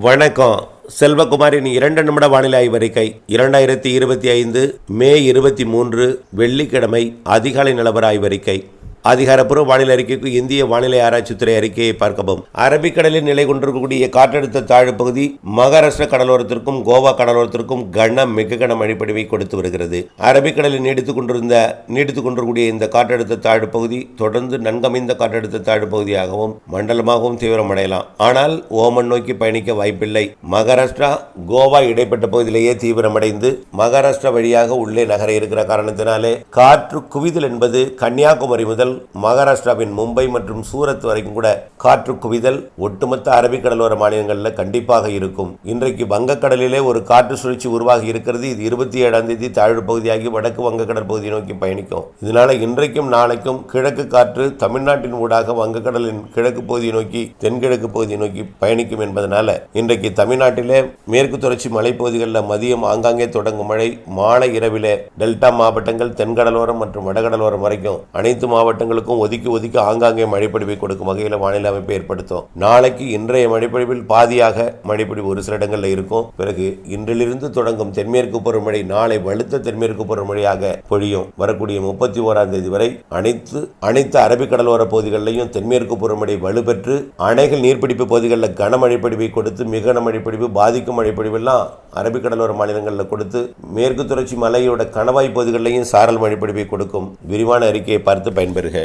வணக்கம். செல்வகுமாரின் 2 நிமிட வானிலை ஆய்வறிக்கை 2025 மே 23 வெள்ளிக்கிழமை அதிகாலை நிலவர ஆய்வறிக்கை. அதிகாரப்பூர்வ வானிலை அறிக்கைக்கு இந்திய வானிலை ஆராய்ச்சித்துறை அறிக்கையை பார்க்கவும். அரபிக்கடலில் நிலை கொண்டிருக்கக்கூடிய காற்றழுத்த தாழ்வு பகுதி மகாராஷ்டிரா கடலோரத்திற்கும் கோவா கடலோரத்திற்கும் மிக கன மழைப்பொழிவை கொடுத்து வருகிறது. அரபிக்கடலில் நீடித்துக் கொண்டிருக்கக்கூடிய இந்த காற்றழுத்த தாழ்வு பகுதி தொடர்ந்து நன்கமைந்த காற்றழுத்த தாழ்வு பகுதியாகவும் மண்டலமாகவும் தீவிரமடையலாம். ஆனால் ஓமன் நோக்கி பயணிக்க வாய்ப்பில்லை. மகாராஷ்டிரா கோவா இடைப்பட்ட பகுதியிலேயே தீவிரமடைந்து மகாராஷ்டிரா வழியாக உள்ளே நகர இருக்கிற காரணத்தினாலே காற்று குவிதல் என்பது கன்னியாகுமரி முதல் மகாராஷ்டிராவின் மும்பை மற்றும் சூரத் வரைக்கும் கூட காற்று குவிதல் ஒட்டுமொத்த அரபிக்கடலோர மாநிலங்களில் கண்டிப்பாக இருக்கும். இன்றைக்கு வங்கக்கடலிலே ஒரு காற்று சுழற்சி உருவாகி இருக்கிறது. இது 27ஆம் தேதி தாழ்வு பகுதியாகி வடக்கு வங்கக்கடல் பகுதியை நோக்கி பயணிக்கும். இதனால இன்றைக்கும் நாளைக்கும் கிழக்கு காற்று தமிழ்நாட்டின் ஊடாக வங்கக்கடலின் கிழக்கு பகுதியை நோக்கி தென்கிழக்கு பகுதியை நோக்கி பயணிக்கும் என்பதனால இன்றைக்கு தமிழ்நாட்டிலே மேற்கு தொடர்ச்சி மலைப்பகுதிகளில் மதியம் ஆங்காங்கே தொடங்கும் மழை மாலை இரவிலே டெல்டா மாவட்டங்கள் தென்கடலோரம் மற்றும் வடகடலோரம் வரைக்கும் அனைத்து மாவட்டங்களுக்கும் ஒதுக்கி ஆங்காங்கே மழைப்பொழிவை கொடுக்கும் வகையில் வானிலை அமைப்பை ஏற்படுத்தும். நாளைக்கு இன்றைய மழைப்பொழிவில் பாதியாக மழைப்பொழிவு ஒரு சில இடங்களில் இருக்கும். பிறகு இன்றிலிருந்து தொடங்கும் தென்மேற்கு பருவமழை நாளை வலுத்த தென்மேற்கு பருவமழையாக பொழியும். வரக்கூடிய 31ஆம் தேதி வரை அனைத்து அரபிக்கடலோர பகுதிகளிலையும் தென்மேற்கு பருவமழை வலுப்பெற்று அணைகள் நீர்பிடிப்பு பகுதிகளில் கனமழைப்பொழிவை கொடுத்து மிக கனமழைப்பொழிவு பாதிக்கும் மழைப்பொழிவெல்லாம் அரபிக்கடலோர மாநிலங்களில் கொடுத்து மேற்கு தொடர்ச்சி மலையோட கணவாய் பகுதிகளிலையும் சாரல் மழைப்பொழிவை கொடுக்கும். விரிவான அறிக்கையை பார்த்து பயன்பெறுக.